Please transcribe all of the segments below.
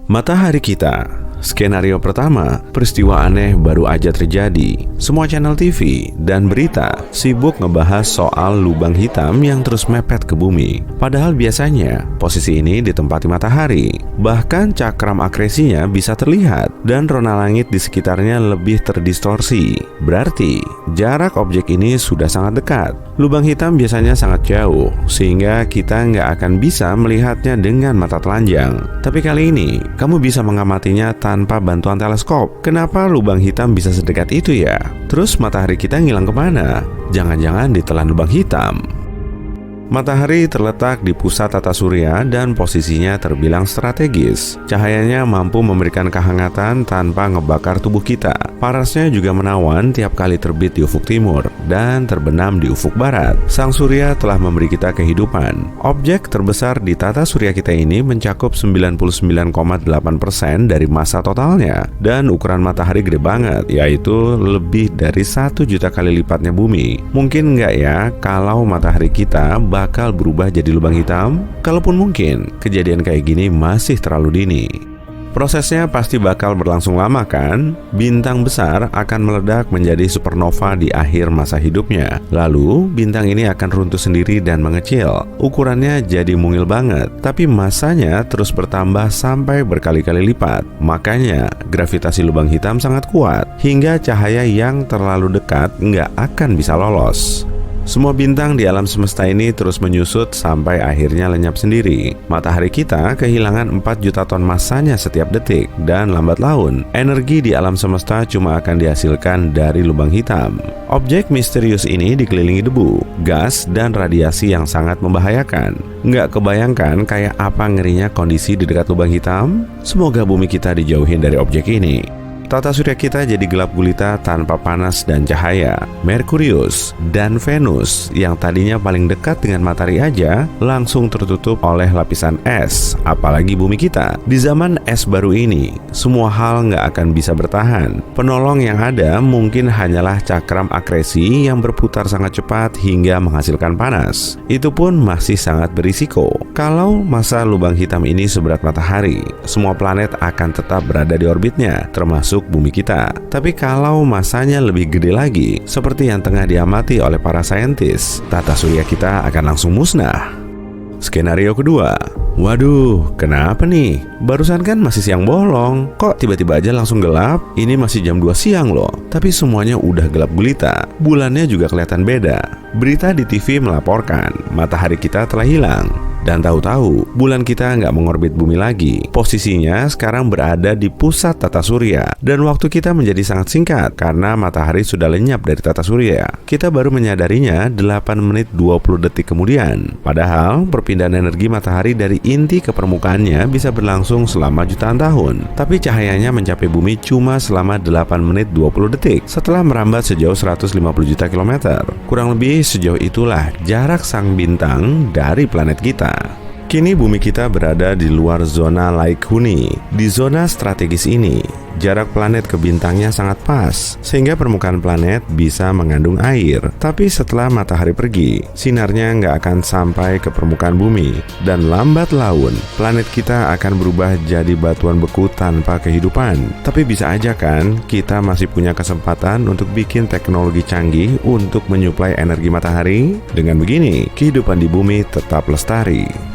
Matahari kita. Skenario pertama, peristiwa aneh baru aja terjadi. Semua channel TV dan berita sibuk ngebahas soal lubang hitam yang terus mepet ke bumi. Padahal biasanya posisi ini ditempati matahari. Bahkan cakram akresinya bisa terlihat dan rona langit di sekitarnya lebih terdistorsi. Berarti jarak objek ini sudah sangat dekat. Lubang hitam biasanya sangat jauh, sehingga kita nggak akan bisa melihatnya dengan mata telanjang. Tapi kali ini, kamu bisa mengamatinya tanpa bantuan teleskop. Kenapa lubang hitam bisa sedekat itu ya? Terus matahari kita ngilang kemana? Jangan-jangan ditelan lubang hitam. Matahari terletak di pusat tata surya dan posisinya terbilang strategis. Cahayanya mampu memberikan kehangatan tanpa ngebakar tubuh kita. Panasnya juga menawan tiap kali terbit di ufuk timur dan terbenam di ufuk barat. Sang surya telah memberi kita kehidupan. Objek terbesar di tata surya kita ini mencakup 99,8% dari massa totalnya. Dan ukuran matahari gede banget, yaitu lebih dari 1 juta kali lipatnya bumi. Mungkin nggak ya kalau matahari kita bakal berubah jadi lubang hitam? Kalaupun mungkin, kejadian kayak gini masih terlalu dini. Prosesnya pasti bakal berlangsung lama kan? Bintang besar akan meledak menjadi supernova di akhir masa hidupnya. Lalu, bintang ini akan runtuh sendiri dan mengecil. Ukurannya jadi mungil banget, tapi masanya terus bertambah sampai berkali-kali lipat. Makanya, gravitasi lubang hitam sangat kuat, hingga cahaya yang terlalu dekat nggak akan bisa lolos. Semua bintang di alam semesta ini terus menyusut sampai akhirnya lenyap sendiri. Matahari kita kehilangan 4 juta ton massanya setiap detik, dan lambat laun, energi di alam semesta cuma akan dihasilkan dari lubang hitam. Objek misterius ini dikelilingi debu, gas, dan radiasi yang sangat membahayakan. Nggak kebayangkan kayak apa ngerinya kondisi di dekat lubang hitam? Semoga bumi kita dijauhin dari objek ini. Tata surya kita jadi gelap gulita tanpa panas dan cahaya. Merkurius dan Venus yang tadinya paling dekat dengan matahari aja langsung tertutup oleh lapisan es, apalagi bumi kita. Di zaman es baru ini, semua hal nggak akan bisa bertahan. Penolong yang ada mungkin hanyalah cakram akresi yang berputar sangat cepat hingga menghasilkan panas. Itu pun masih sangat berisiko. Kalau massa lubang hitam ini seberat matahari, semua planet akan tetap berada di orbitnya, termasuk bumi kita. Tapi kalau masanya lebih gede lagi, seperti yang tengah diamati oleh para saintis, tata surya kita akan langsung musnah. Skenario kedua. Waduh, kenapa nih? Barusan kan masih siang bolong, kok tiba-tiba aja langsung gelap? Ini masih jam 2 siang loh, tapi semuanya udah gelap gulita. Bulannya juga kelihatan beda. Berita di TV melaporkan matahari kita telah hilang. Dan tahu-tahu, bulan kita nggak mengorbit bumi lagi. Posisinya sekarang berada di pusat tata surya. Dan waktu kita menjadi sangat singkat, karena matahari sudah lenyap dari tata surya. Kita baru menyadarinya 8 menit 20 detik kemudian. Padahal, perpindahan energi matahari dari inti ke permukaannya bisa berlangsung selama jutaan tahun. Tapi cahayanya mencapai bumi cuma selama 8 menit 20 detik, setelah merambat sejauh 150 juta kilometer. Kurang lebih sejauh itulah jarak sang bintang dari planet kita. Kini bumi kita berada di luar zona Laik Huni. Di zona strategis ini, jarak planet ke bintangnya sangat pas, sehingga permukaan planet bisa mengandung air. Tapi setelah matahari pergi, sinarnya nggak akan sampai ke permukaan bumi. Dan lambat laun, planet kita akan berubah jadi batuan beku tanpa kehidupan. Tapi bisa aja kan, kita masih punya kesempatan untuk bikin teknologi canggih untuk menyuplai energi matahari. Dengan begini, kehidupan di bumi tetap lestari.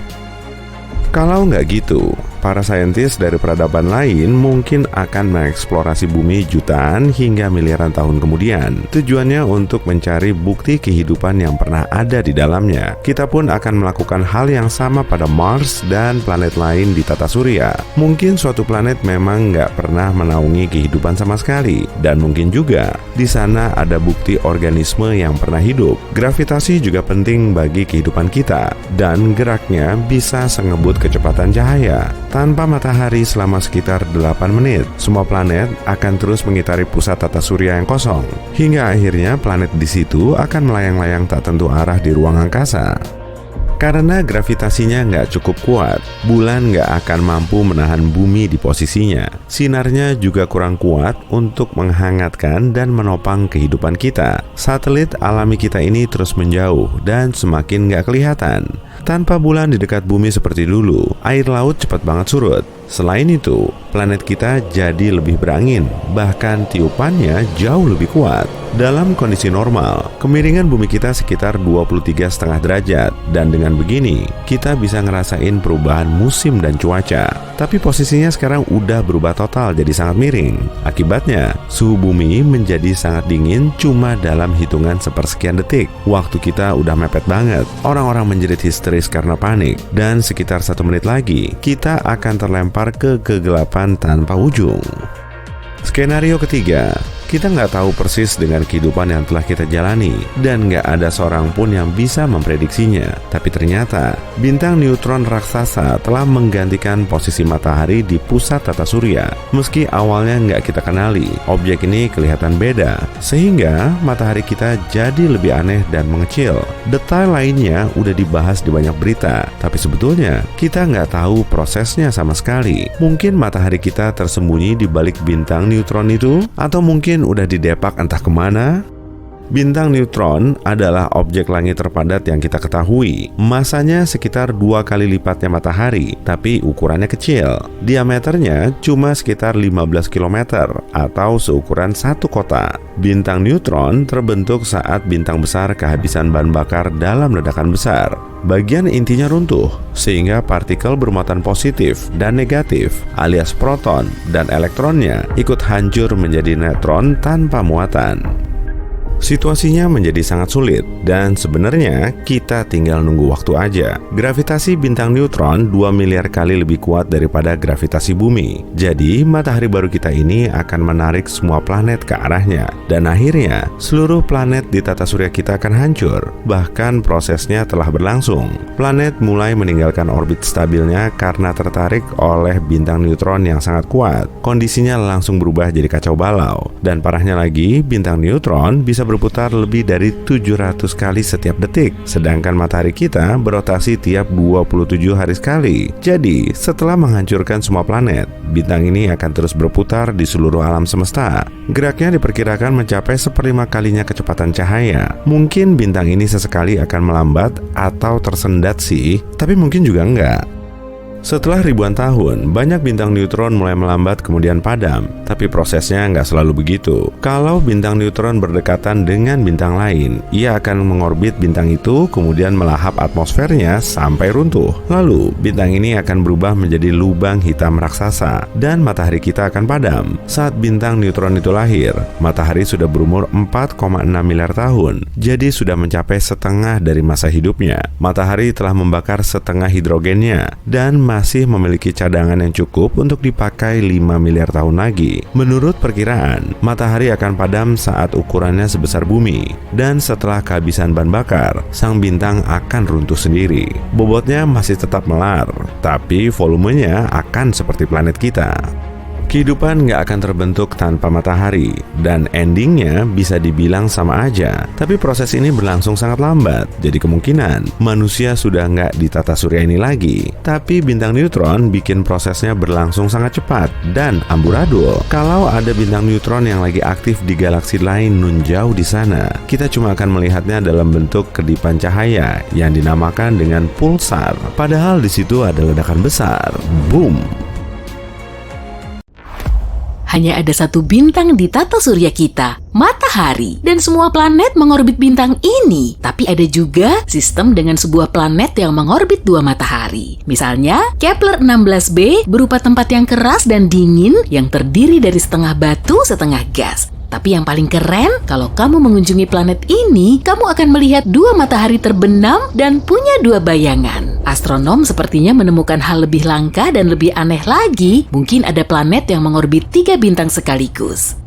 Kalau nggak gitu, para saintis dari peradaban lain mungkin akan mengeksplorasi bumi jutaan hingga miliaran tahun kemudian. Tujuannya untuk mencari bukti kehidupan yang pernah ada di dalamnya. Kita pun akan melakukan hal yang sama pada Mars dan planet lain di tata surya. Mungkin suatu planet memang nggak pernah menaungi kehidupan sama sekali. Dan mungkin juga di sana ada bukti organisme yang pernah hidup. Gravitasi juga penting bagi kehidupan kita. Dan geraknya bisa sengebut kecepatan cahaya. Tanpa matahari selama sekitar 8 menit, semua planet akan terus mengitari pusat tata surya yang kosong. Hingga akhirnya planet di situ akan melayang-layang tak tentu arah di ruang angkasa. Karena gravitasinya nggak cukup kuat, bulan nggak akan mampu menahan bumi di posisinya. Sinarnya juga kurang kuat untuk menghangatkan dan menopang kehidupan kita. Satelit alami kita ini terus menjauh dan semakin nggak kelihatan. Tanpa bulan di dekat bumi seperti dulu, air laut cepat banget surut. Selain itu, planet kita jadi lebih berangin, bahkan tiupannya jauh lebih kuat. Dalam kondisi normal, kemiringan bumi kita sekitar 23,5 derajat, dan dengan begini, kita bisa ngerasain perubahan musim dan cuaca. Tapi posisinya sekarang udah berubah total jadi sangat miring. Akibatnya, suhu bumi menjadi sangat dingin cuma dalam hitungan sepersekian detik. Waktu kita udah mepet banget, orang-orang menjerit histeris karena panik, dan sekitar 1 menit lagi, kita akan terlempar ke kegelapan tanpa ujung. Skenario ketiga, kita nggak tahu persis dengan kehidupan yang telah kita jalani, dan nggak ada seorang pun yang bisa memprediksinya. Tapi ternyata, bintang neutron raksasa telah menggantikan posisi matahari di pusat tata surya. Meski awalnya nggak kita kenali, objek ini kelihatan beda, sehingga matahari kita jadi lebih aneh dan mengecil. Detail lainnya udah dibahas di banyak berita, tapi sebetulnya kita nggak tahu prosesnya sama sekali. Mungkin matahari kita tersembunyi di balik bintang neutron itu, atau mungkin udah didepak entah kemana. Bintang neutron adalah objek langit terpadat yang kita ketahui. Masanya sekitar 2 kali lipatnya matahari, tapi ukurannya kecil. Diameternya cuma sekitar 15 km atau seukuran satu kota. Bintang neutron terbentuk saat bintang besar kehabisan bahan bakar dalam ledakan besar. Bagian intinya runtuh, sehingga partikel bermuatan positif dan negatif alias proton dan elektronnya ikut hancur menjadi neutron tanpa muatan. Situasinya menjadi sangat sulit, dan sebenarnya kita tinggal nunggu waktu aja. Gravitasi bintang neutron 2 miliar kali lebih kuat daripada gravitasi bumi. Jadi, matahari baru kita ini akan menarik semua planet ke arahnya. Dan akhirnya, seluruh planet di tata surya kita akan hancur. Bahkan prosesnya telah berlangsung. Planet mulai meninggalkan orbit stabilnya karena tertarik oleh bintang neutron yang sangat kuat. Kondisinya langsung berubah jadi kacau balau. Dan parahnya lagi, bintang neutron bisa berputar lebih dari 700 kali setiap detik, sedangkan matahari kita berotasi tiap 27 hari sekali. Jadi, setelah menghancurkan semua planet, bintang ini akan terus berputar di seluruh alam semesta. Geraknya diperkirakan mencapai 1/5 kalinya kecepatan cahaya. Mungkin bintang ini sesekali akan melambat atau tersendat sih, tapi mungkin juga enggak. Setelah ribuan tahun, banyak bintang neutron mulai melambat kemudian padam. Tapi prosesnya nggak selalu begitu. Kalau bintang neutron berdekatan dengan bintang lain, ia akan mengorbit bintang itu kemudian melahap atmosfernya sampai runtuh. Lalu, bintang ini akan berubah menjadi lubang hitam raksasa dan matahari kita akan padam. Saat bintang neutron itu lahir, matahari sudah berumur 4,6 miliar tahun. Jadi sudah mencapai setengah dari masa hidupnya. Matahari telah membakar setengah hidrogennya dan masih memiliki cadangan yang cukup untuk dipakai 5 miliar tahun lagi. Menurut perkiraan, matahari akan padam saat ukurannya sebesar bumi, dan setelah kehabisan bahan bakar, sang bintang akan runtuh sendiri. Bobotnya masih tetap melar, tapi volumenya akan seperti planet kita. Kehidupan nggak akan terbentuk tanpa matahari, dan endingnya bisa dibilang sama aja. Tapi proses ini berlangsung sangat lambat, jadi kemungkinan manusia sudah nggak di tata surya ini lagi. Tapi bintang neutron bikin prosesnya berlangsung sangat cepat dan amburadul. Kalau ada bintang neutron yang lagi aktif di galaksi lain nun jauh di sana, kita cuma akan melihatnya dalam bentuk kedipan cahaya yang dinamakan dengan pulsar. Padahal di situ ada ledakan besar. Boom! Hanya ada satu bintang di tata surya kita, matahari. Dan semua planet mengorbit bintang ini. Tapi ada juga sistem dengan sebuah planet yang mengorbit 2 matahari. Misalnya, Kepler 16b berupa tempat yang keras dan dingin yang terdiri dari setengah batu, setengah gas. Tapi yang paling keren, kalau kamu mengunjungi planet ini, kamu akan melihat 2 matahari terbenam dan punya 2 bayangan. Astronom sepertinya menemukan hal lebih langka dan lebih aneh lagi. Mungkin ada planet yang mengorbit 3 bintang sekaligus.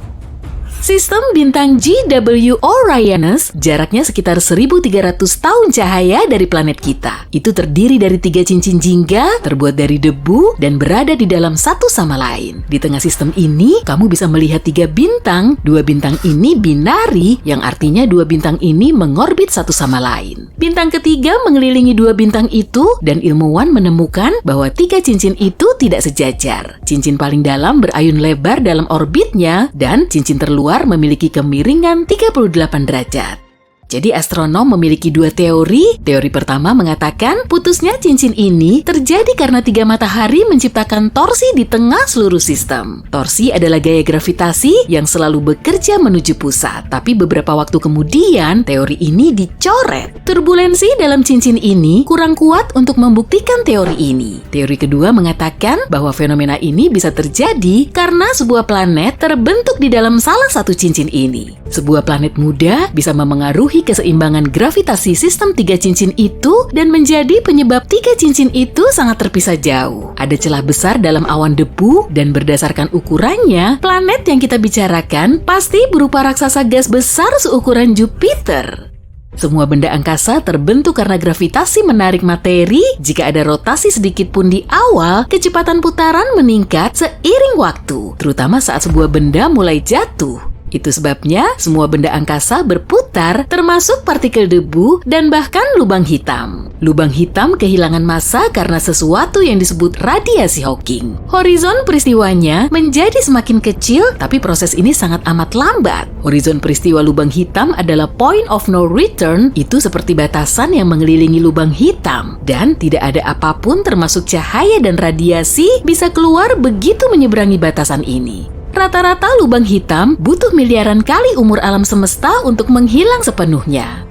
Sistem bintang JW Orionis jaraknya sekitar 1.300 tahun cahaya dari planet kita. Itu terdiri dari 3 cincin jingga, terbuat dari debu, dan berada di dalam satu sama lain. Di tengah sistem ini, kamu bisa melihat 3 bintang. 2 bintang ini binari, yang artinya 2 bintang ini mengorbit satu sama lain. Bintang ketiga mengelilingi 2 bintang itu, dan ilmuwan menemukan bahwa 3 cincin itu tidak sejajar. Cincin paling dalam berayun lebar dalam orbitnya, dan cincin terluar memiliki kemiringan 38 derajat. Jadi astronom memiliki dua teori. Teori pertama mengatakan putusnya cincin ini terjadi karena 3 matahari menciptakan torsi di tengah seluruh sistem. Torsi adalah gaya gravitasi yang selalu bekerja menuju pusat. Tapi beberapa waktu kemudian, teori ini dicoret. Turbulensi dalam cincin ini kurang kuat untuk membuktikan teori ini. Teori kedua mengatakan bahwa fenomena ini bisa terjadi karena sebuah planet terbentuk di dalam salah satu cincin ini. Sebuah planet muda bisa memengaruhi keseimbangan gravitasi sistem 3 cincin itu dan menjadi penyebab 3 cincin itu sangat terpisah jauh. Ada celah besar dalam awan debu dan berdasarkan ukurannya, planet yang kita bicarakan pasti berupa raksasa gas besar seukuran Jupiter. Semua benda angkasa terbentuk karena gravitasi menarik materi. Jika ada rotasi sedikit pun di awal, kecepatan putaran meningkat seiring waktu, terutama saat sebuah benda mulai jatuh. Itu sebabnya semua benda angkasa berputar, termasuk partikel debu dan bahkan lubang hitam. Lubang hitam kehilangan massa karena sesuatu yang disebut radiasi Hawking. Horizon peristiwanya menjadi semakin kecil, tapi proses ini sangat amat lambat. Horizon peristiwa lubang hitam adalah point of no return, itu seperti batasan yang mengelilingi lubang hitam. Dan tidak ada apapun termasuk cahaya dan radiasi bisa keluar begitu menyeberangi batasan ini. Rata-rata lubang hitam butuh miliaran kali umur alam semesta untuk menghilang sepenuhnya.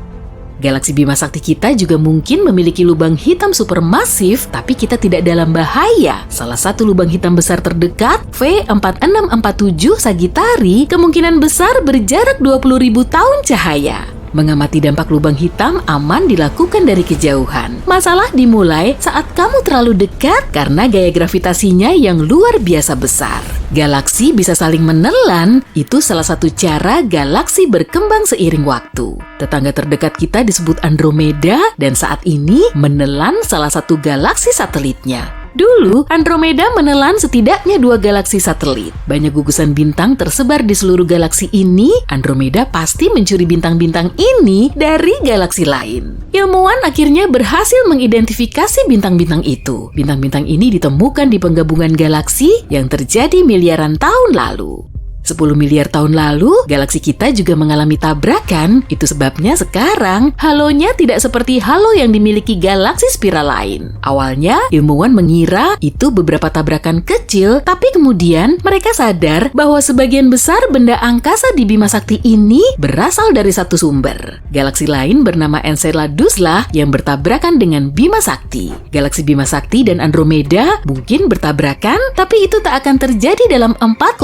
Galaksi Bima Sakti kita juga mungkin memiliki lubang hitam supermasif, tapi kita tidak dalam bahaya. Salah satu lubang hitam besar terdekat, V4647 Sagittari, kemungkinan besar berjarak 20.000 tahun cahaya. Mengamati dampak lubang hitam aman dilakukan dari kejauhan. Masalah dimulai saat kamu terlalu dekat karena gaya gravitasinya yang luar biasa besar. Galaksi bisa saling menelan, itu salah satu cara galaksi berkembang seiring waktu. Tetangga terdekat kita disebut Andromeda dan saat ini menelan salah satu galaksi satelitnya. Dulu, Andromeda menelan setidaknya 2 galaksi satelit. Banyak gugusan bintang tersebar di seluruh galaksi ini. Andromeda pasti mencuri bintang-bintang ini dari galaksi lain. Ilmuwan akhirnya berhasil mengidentifikasi bintang-bintang itu. Bintang-bintang ini ditemukan di penggabungan galaksi yang terjadi miliaran tahun lalu. 10 miliar tahun lalu, galaksi kita juga mengalami tabrakan. Itu sebabnya sekarang halonya tidak seperti halo yang dimiliki galaksi spiral lain. Awalnya, ilmuwan mengira itu beberapa tabrakan kecil, tapi kemudian mereka sadar bahwa sebagian besar benda angkasa di Bima Sakti ini berasal dari satu sumber. Galaksi lain bernama Enceladus lah yang bertabrakan dengan Bima Sakti. Galaksi Bima Sakti dan Andromeda mungkin bertabrakan, tapi itu tak akan terjadi dalam 4,5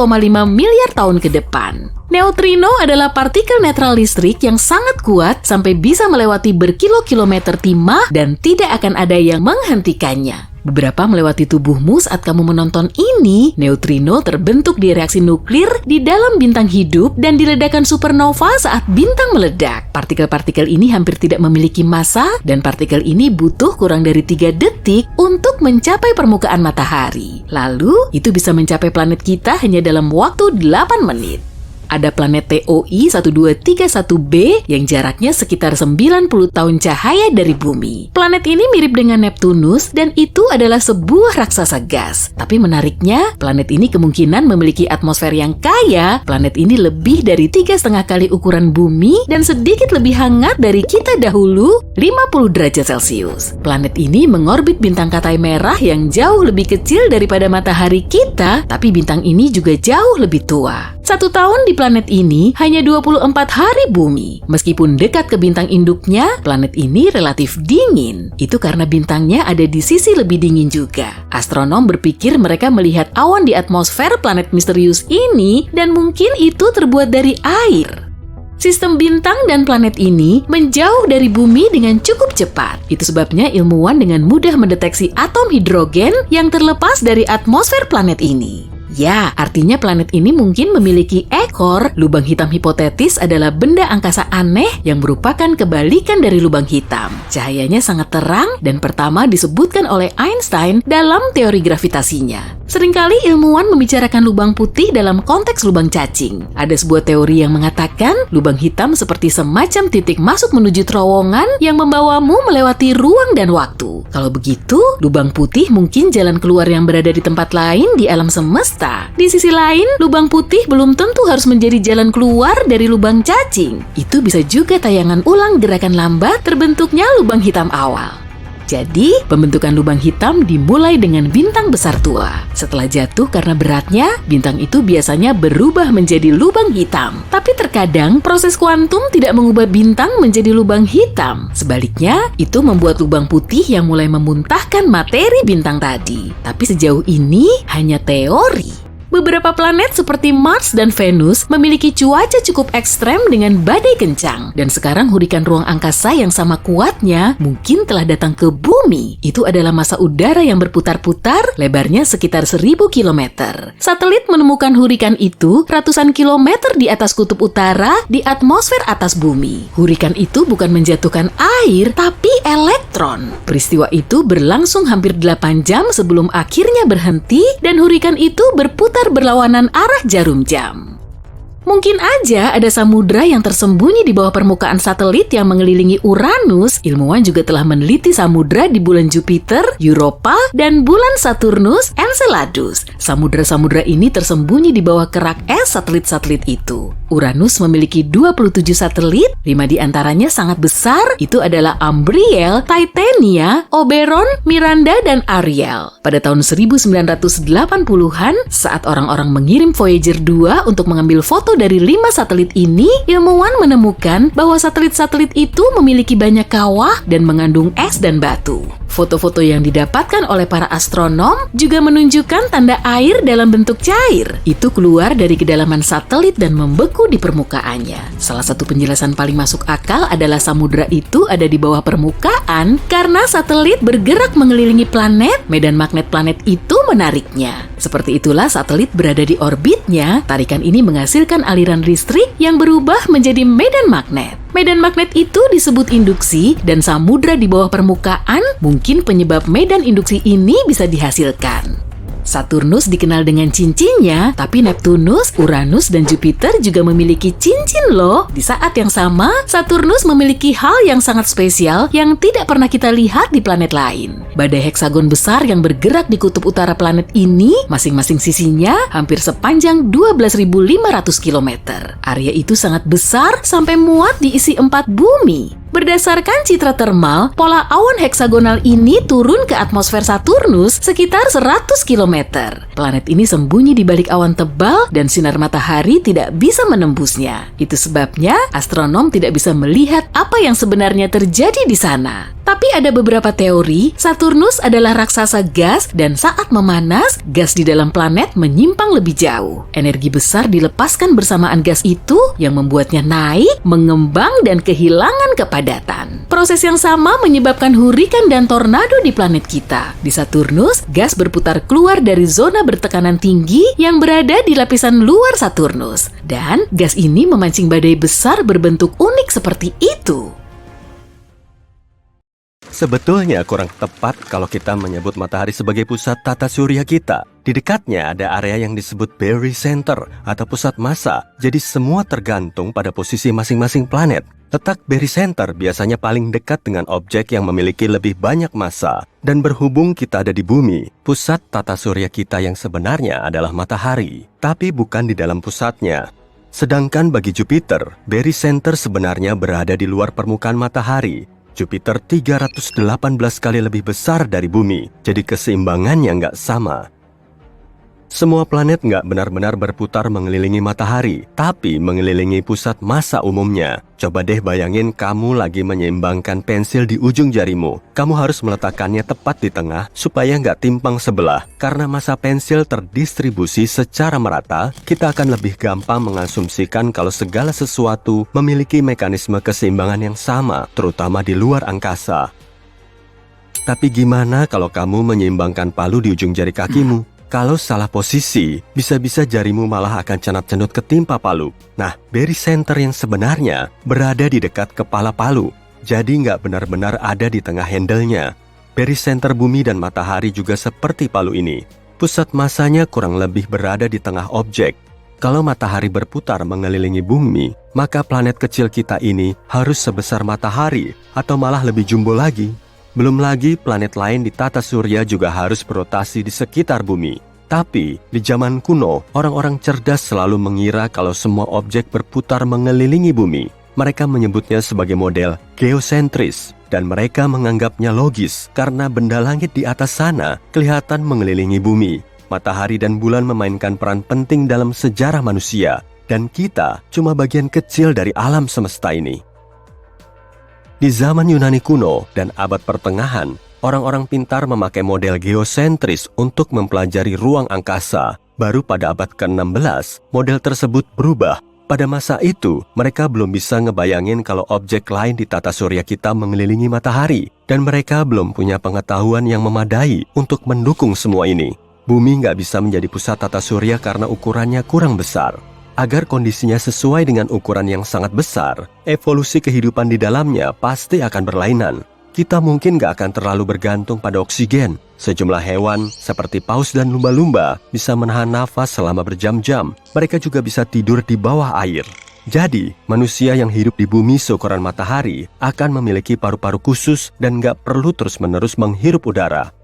miliar tahun ke depan. Neutrino adalah partikel netral listrik yang sangat kuat sampai bisa melewati berkilo-kilometer timah dan tidak akan ada yang menghentikannya. Beberapa melewati tubuhmu saat kamu menonton ini. Neutrino terbentuk di reaksi nuklir di dalam bintang hidup dan di ledakan supernova saat bintang meledak. Partikel-partikel ini hampir tidak memiliki massa dan partikel ini butuh kurang dari 3 detik untuk mencapai permukaan matahari. Lalu, itu bisa mencapai planet kita hanya dalam waktu 8 menit. Ada planet TOI 1231b yang jaraknya sekitar 90 tahun cahaya dari bumi. Planet ini mirip dengan Neptunus dan itu adalah sebuah raksasa gas. Tapi menariknya, planet ini kemungkinan memiliki atmosfer yang kaya. Planet ini lebih dari 3,5 kali ukuran bumi dan sedikit lebih hangat dari kita dahulu, 50 derajat Celcius. Planet ini mengorbit bintang Katai merah yang jauh lebih kecil daripada matahari kita, tapi bintang ini juga jauh lebih tua. 1 tahun di planet ini hanya 24 hari bumi. Meskipun dekat ke bintang induknya, planet ini relatif dingin. Itu karena bintangnya ada di sisi lebih dingin juga. Astronom berpikir mereka melihat awan di atmosfer planet misterius ini dan mungkin itu terbuat dari air. Sistem bintang dan planet ini menjauh dari bumi dengan cukup cepat. Itu sebabnya ilmuwan dengan mudah mendeteksi atom hidrogen yang terlepas dari atmosfer planet ini. Ya, artinya planet ini mungkin memiliki ekor. Lubang hitam hipotetis adalah benda angkasa aneh yang merupakan kebalikan dari lubang hitam. Cahayanya sangat terang dan pertama disebutkan oleh Einstein dalam teori gravitasinya. Seringkali ilmuwan membicarakan lubang putih dalam konteks lubang cacing. Ada sebuah teori yang mengatakan lubang hitam seperti semacam titik masuk menuju terowongan yang membawamu melewati ruang dan waktu. Kalau begitu, lubang putih mungkin jalan keluar yang berada di tempat lain di alam semesta. kasta. Di sisi lain, lubang putih belum tentu harus menjadi jalan keluar dari lubang cacing. Itu bisa juga tayangan ulang gerakan lambat terbentuknya lubang hitam awal. Jadi, pembentukan lubang hitam dimulai dengan bintang besar tua. Setelah jatuh karena beratnya, bintang itu biasanya berubah menjadi lubang hitam. Tapi terkadang, proses kuantum tidak mengubah bintang menjadi lubang hitam. Sebaliknya, itu membuat lubang putih yang mulai memuntahkan materi bintang tadi. Tapi sejauh ini, hanya teori. Beberapa planet seperti Mars dan Venus memiliki cuaca cukup ekstrem dengan badai kencang. Dan sekarang hurikan ruang angkasa yang sama kuatnya mungkin telah datang ke bumi. Itu adalah massa udara yang berputar-putar, lebarnya sekitar 1000 km. Satelit menemukan hurikan itu ratusan kilometer di atas kutub utara di atmosfer atas bumi. Hurikan itu bukan menjatuhkan air, tapi elektron. Peristiwa itu berlangsung hampir 8 jam sebelum akhirnya berhenti dan hurikan itu berputar berlawanan arah jarum jam. Mungkin aja ada samudra yang tersembunyi di bawah permukaan satelit yang mengelilingi Uranus. Ilmuwan juga telah meneliti samudra di bulan Jupiter, Europa, dan bulan Saturnus, Enceladus. Samudra-samudra ini tersembunyi di bawah kerak es satelit-satelit itu. Uranus memiliki 27 satelit, 5 di antaranya sangat besar, itu adalah Umbriel, Titania, Oberon, Miranda, dan Ariel. Pada tahun 1980-an, saat orang-orang mengirim Voyager 2 untuk mengambil foto dari 5 satelit ini, ilmuwan menemukan bahwa satelit-satelit itu memiliki banyak kawah dan mengandung es dan batu. Foto-foto yang didapatkan oleh para astronom juga menunjukkan tanda air dalam bentuk cair. Itu keluar dari kedalaman satelit dan membeku di permukaannya. Salah satu penjelasan paling masuk akal adalah samudra itu ada di bawah permukaan karena satelit bergerak mengelilingi planet, medan magnet planet itu menariknya. Seperti itulah satelit berada di orbitnya, tarikan ini menghasilkan aliran listrik yang berubah menjadi medan magnet. Medan magnet itu disebut induksi dan samudra di bawah permukaan mungkin penyebab medan induksi ini bisa dihasilkan. Saturnus dikenal dengan cincinnya, tapi Neptunus, Uranus, dan Jupiter juga memiliki cincin loh. Di saat yang sama, Saturnus memiliki hal yang sangat spesial yang tidak pernah kita lihat di planet lain. Badai heksagon besar yang bergerak di kutub utara planet ini, masing-masing sisinya hampir sepanjang 12.500 km. Area itu sangat besar sampai muat diisi 4 bumi. Berdasarkan citra termal, pola awan heksagonal ini turun ke atmosfer Saturnus sekitar 100 km. Planet ini sembunyi di balik awan tebal dan sinar matahari tidak bisa menembusnya. Itu sebabnya astronom tidak bisa melihat apa yang sebenarnya terjadi di sana. Tapi ada beberapa teori, Saturnus adalah raksasa gas dan saat memanas, gas di dalam planet menyimpang lebih jauh. Energi besar dilepaskan bersamaan gas itu yang membuatnya naik, mengembang, dan kehilangan kepadatan. Proses yang sama menyebabkan hurikan dan tornado di planet kita. Di Saturnus, gas berputar keluar dari zona bertekanan tinggi yang berada di lapisan luar Saturnus. Dan gas ini memancing badai besar berbentuk unik seperti itu. Sebetulnya kurang tepat kalau kita menyebut matahari sebagai pusat tata surya kita. Di dekatnya ada area yang disebut barycenter atau pusat massa, jadi semua tergantung pada posisi masing-masing planet. Letak barycenter biasanya paling dekat dengan objek yang memiliki lebih banyak massa. Dan berhubung kita ada di bumi, pusat tata surya kita yang sebenarnya adalah matahari, tapi bukan di dalam pusatnya. Sedangkan bagi Jupiter, barycenter sebenarnya berada di luar permukaan matahari. Jupiter 318 kali lebih besar dari bumi, jadi keseimbangannya nggak sama. Semua planet nggak benar-benar berputar mengelilingi matahari, tapi mengelilingi pusat massa umumnya. Coba deh bayangin kamu lagi menyeimbangkan pensil di ujung jarimu. Kamu harus meletakkannya tepat di tengah supaya nggak timpang sebelah. Karena massa pensil terdistribusi secara merata, kita akan lebih gampang mengasumsikan kalau segala sesuatu memiliki mekanisme keseimbangan yang sama, terutama di luar angkasa. Tapi gimana kalau kamu menyeimbangkan palu di ujung jari kakimu? Kalau salah posisi, bisa-bisa jarimu malah akan cenat-cenut ketimpa palu. Nah, barycenter yang sebenarnya berada di dekat kepala palu, jadi nggak benar-benar ada di tengah handle-nya. Barycenter bumi dan matahari juga seperti palu ini. Pusat massanya kurang lebih berada di tengah objek. Kalau matahari berputar mengelilingi bumi, maka planet kecil kita ini harus sebesar matahari atau malah lebih jumbo lagi. Belum lagi planet lain di tata surya juga harus berotasi di sekitar bumi. Tapi, di zaman kuno, orang-orang cerdas selalu mengira kalau semua objek berputar mengelilingi bumi. Mereka menyebutnya sebagai model geosentris, dan mereka menganggapnya logis karena benda langit di atas sana kelihatan mengelilingi bumi. Matahari dan bulan memainkan peran penting dalam sejarah manusia, dan kita cuma bagian kecil dari alam semesta ini. Di zaman Yunani kuno dan abad pertengahan, orang-orang pintar memakai model geosentris untuk mempelajari ruang angkasa. Baru pada abad ke-16, model tersebut berubah. Pada masa itu, mereka belum bisa ngebayangin kalau objek lain di tata surya kita mengelilingi matahari, dan mereka belum punya pengetahuan yang memadai untuk mendukung semua ini. Bumi nggak bisa menjadi pusat tata surya karena ukurannya kurang besar. Agar kondisinya sesuai dengan ukuran yang sangat besar, evolusi kehidupan di dalamnya pasti akan berlainan. Kita mungkin nggak akan terlalu bergantung pada oksigen. Sejumlah hewan seperti paus dan lumba-lumba bisa menahan nafas selama berjam-jam. Mereka juga bisa tidur di bawah air. Jadi, manusia yang hidup di bumi seukuran matahari akan memiliki paru-paru khusus dan nggak perlu terus-menerus menghirup udara.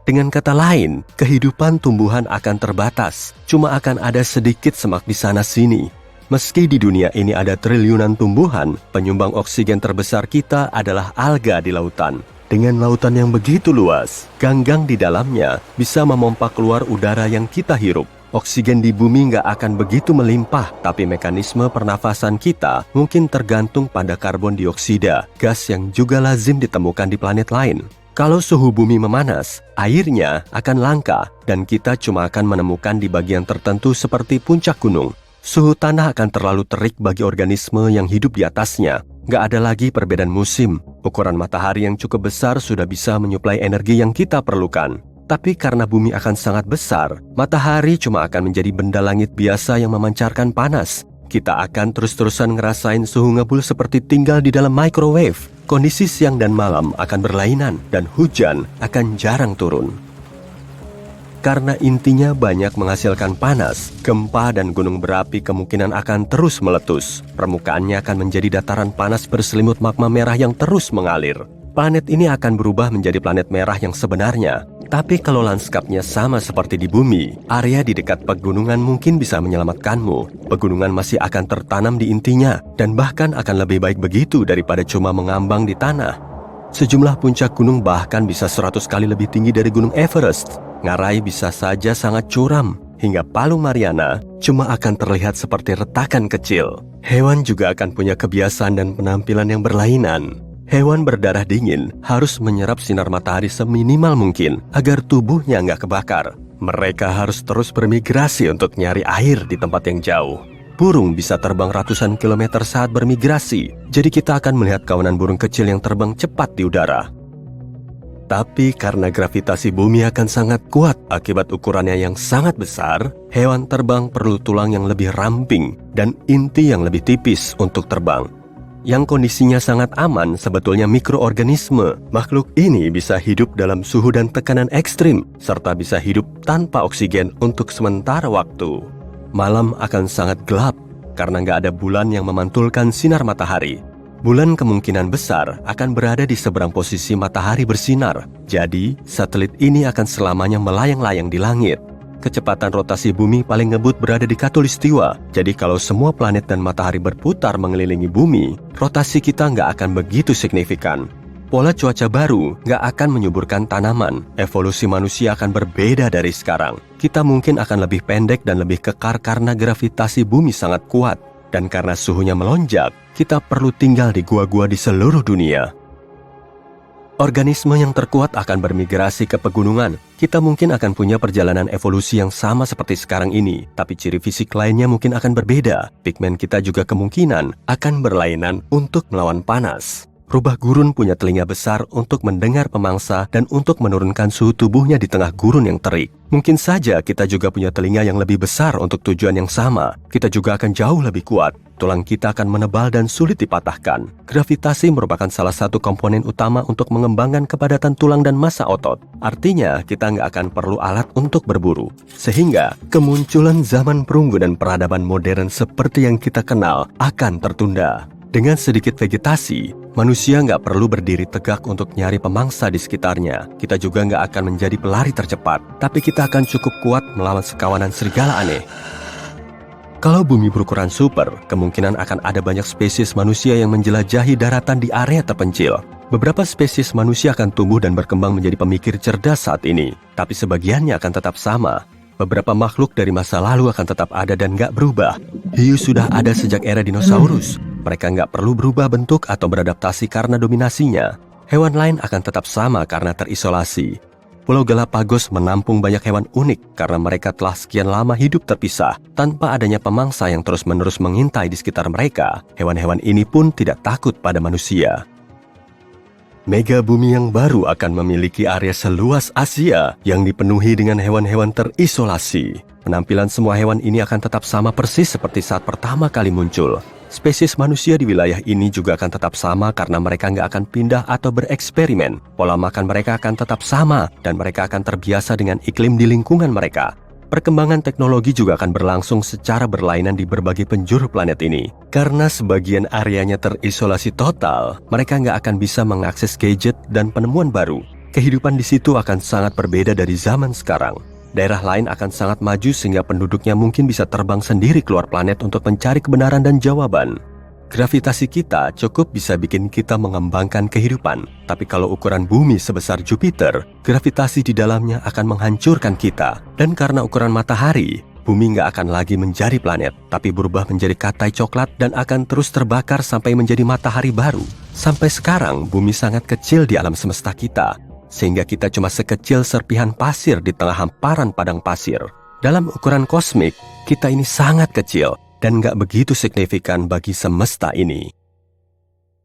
Dengan kata lain, kehidupan tumbuhan akan terbatas. Cuma akan ada sedikit semak di sana-sini. Meski di dunia ini ada triliunan tumbuhan, penyumbang oksigen terbesar kita adalah alga di lautan. Dengan lautan yang begitu luas, ganggang di dalamnya bisa memompa keluar udara yang kita hirup. Oksigen di bumi nggak akan begitu melimpah, tapi mekanisme pernafasan kita mungkin tergantung pada karbon dioksida, gas yang juga lazim ditemukan di planet lain. Kalau suhu bumi memanas, airnya akan langka, dan kita cuma akan menemukan di bagian tertentu seperti puncak gunung. Suhu tanah akan terlalu terik bagi organisme yang hidup di atasnya. Nggak ada lagi perbedaan musim. Ukuran matahari yang cukup besar sudah bisa menyuplai energi yang kita perlukan. Tapi karena bumi akan sangat besar, matahari cuma akan menjadi benda langit biasa yang memancarkan panas. Kita akan terus-terusan ngerasain suhu ngebul seperti tinggal di dalam microwave. Kondisi siang dan malam akan berlainan, dan hujan akan jarang turun. Karena intinya banyak menghasilkan panas, gempa dan gunung berapi kemungkinan akan terus meletus. Permukaannya akan menjadi dataran panas berselimut magma merah yang terus mengalir. Planet ini akan berubah menjadi planet merah yang sebenarnya. Tapi kalau lanskapnya sama seperti di bumi, area di dekat pegunungan mungkin bisa menyelamatkanmu. Pegunungan masih akan tertanam di intinya, dan bahkan akan lebih baik begitu daripada cuma mengambang di tanah. Sejumlah puncak gunung bahkan bisa 100 kali lebih tinggi dari Gunung Everest. Ngarai bisa saja sangat curam, hingga Palung Mariana cuma akan terlihat seperti retakan kecil. Hewan juga akan punya kebiasaan dan penampilan yang berlainan. Hewan berdarah dingin harus menyerap sinar matahari seminimal mungkin agar tubuhnya nggak kebakar. Mereka harus terus bermigrasi untuk nyari air di tempat yang jauh. Burung bisa terbang ratusan kilometer saat bermigrasi, jadi kita akan melihat kawanan burung kecil yang terbang cepat di udara. Tapi karena gravitasi bumi akan sangat kuat akibat ukurannya yang sangat besar, hewan terbang perlu tulang yang lebih ramping dan inti yang lebih tipis untuk terbang. Yang kondisinya sangat aman sebetulnya mikroorganisme. Makhluk ini bisa hidup dalam suhu dan tekanan ekstrim, serta bisa hidup tanpa oksigen untuk sementara waktu. Malam akan sangat gelap karena nggak ada bulan yang memantulkan sinar matahari. Bulan kemungkinan besar akan berada di seberang posisi matahari bersinar. Jadi, satelit ini akan selamanya melayang-layang di langit. Kecepatan rotasi bumi paling ngebut berada di Khatulistiwa. Jadi kalau semua planet dan matahari berputar mengelilingi bumi, rotasi kita nggak akan begitu signifikan. Pola cuaca baru nggak akan menyuburkan tanaman. Evolusi manusia akan berbeda dari sekarang. Kita mungkin akan lebih pendek dan lebih kekar karena gravitasi bumi sangat kuat. Dan karena suhunya melonjak, kita perlu tinggal di gua-gua di seluruh dunia. Organisme yang terkuat akan bermigrasi ke pegunungan. Kita mungkin akan punya perjalanan evolusi yang sama seperti sekarang ini, tapi ciri fisik lainnya mungkin akan berbeda. Pigmen kita juga kemungkinan akan berlainan untuk melawan panas. Rubah gurun punya telinga besar untuk mendengar pemangsa dan untuk menurunkan suhu tubuhnya di tengah gurun yang terik. Mungkin saja kita juga punya telinga yang lebih besar untuk tujuan yang sama. Kita juga akan jauh lebih kuat. Tulang kita akan menebal dan sulit dipatahkan. Gravitasi merupakan salah satu komponen utama untuk mengembangkan kepadatan tulang dan massa otot. Artinya, kita nggak akan perlu alat untuk berburu. Sehingga, kemunculan zaman perunggu dan peradaban modern seperti yang kita kenal akan tertunda. Dengan sedikit vegetasi, manusia nggak perlu berdiri tegak untuk nyari pemangsa di sekitarnya. Kita juga nggak akan menjadi pelari tercepat, tapi kita akan cukup kuat melawan sekawanan serigala aneh. Kalau bumi berukuran super, kemungkinan akan ada banyak spesies manusia yang menjelajahi daratan di area terpencil. Beberapa spesies manusia akan tumbuh dan berkembang menjadi pemikir cerdas saat ini, tapi sebagiannya akan tetap sama. Beberapa makhluk dari masa lalu akan tetap ada dan nggak berubah. Hiu sudah ada sejak era dinosaurus. Mereka nggak perlu berubah bentuk atau beradaptasi karena dominasinya. Hewan lain akan tetap sama karena terisolasi. Pulau Galapagos menampung banyak hewan unik karena mereka telah sekian lama hidup terpisah. Tanpa adanya pemangsa yang terus-menerus mengintai di sekitar mereka, hewan-hewan ini pun tidak takut pada manusia. Mega bumi yang baru akan memiliki area seluas Asia yang dipenuhi dengan hewan-hewan terisolasi. Penampilan semua hewan ini akan tetap sama persis seperti saat pertama kali muncul. Spesies manusia di wilayah ini juga akan tetap sama karena mereka nggak akan pindah atau bereksperimen. Pola makan mereka akan tetap sama dan mereka akan terbiasa dengan iklim di lingkungan mereka. Perkembangan teknologi juga akan berlangsung secara berlainan di berbagai penjuru planet ini. Karena sebagian areanya terisolasi total, mereka nggak akan bisa mengakses gadget dan penemuan baru. Kehidupan di situ akan sangat berbeda dari zaman sekarang. Daerah lain akan sangat maju sehingga penduduknya mungkin bisa terbang sendiri keluar planet untuk mencari kebenaran dan jawaban. Gravitasi kita cukup bisa bikin kita mengembangkan kehidupan. Tapi kalau ukuran bumi sebesar Jupiter, gravitasi di dalamnya akan menghancurkan kita. Dan karena ukuran matahari, bumi nggak akan lagi menjadi planet, tapi berubah menjadi katai coklat dan akan terus terbakar sampai menjadi matahari baru. Sampai sekarang, bumi sangat kecil di alam semesta kita. Sehingga kita cuma sekecil serpihan pasir di tengah hamparan padang pasir. Dalam ukuran kosmik, kita ini sangat kecil dan nggak begitu signifikan bagi semesta ini.